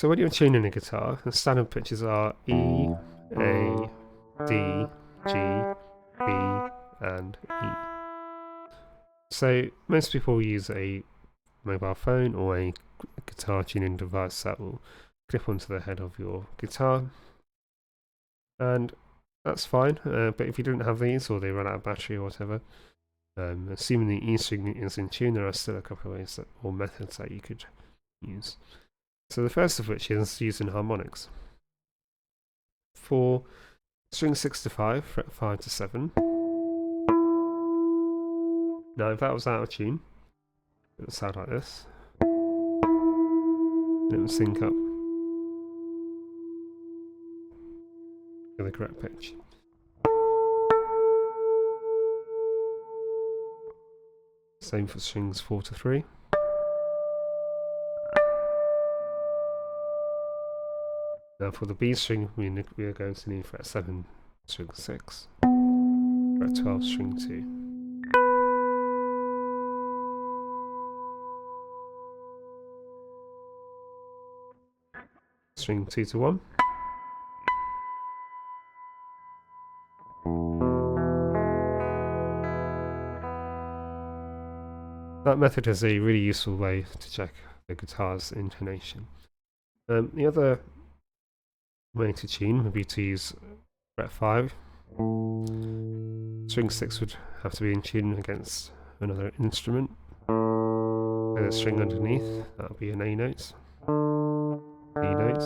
So when you're tuning a guitar, the standard pitches are E, A, D, G, B, and E. So most people use a mobile phone or a guitar tuning device that will clip onto the head of your guitar, and that's fine. But if you don't have these, or they run out of battery or whatever, assuming the E string is in tune, there are still a couple of ways or methods that you could use. So the first of which is using harmonics. For string 6 to 5, fret 5 to 7. Now if that was out of tune, it would sound like this. And it would sync up with the correct pitch. Same for strings 4 to 3. Now for the B string, we are going to need fret 7, string 6, fret 12, string 2. String 2 to 1. That method is a really useful way to check the guitar's intonation. The other way to tune would be to use fret 5. String 6 would have to be in tune against another instrument. And a string underneath, that would be an A note, B note.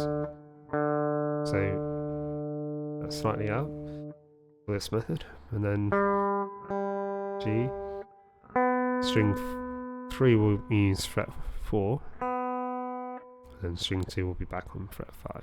So that's slightly out for this method. And then G. String 3 will use fret 4. And string 2 will be back on fret 5.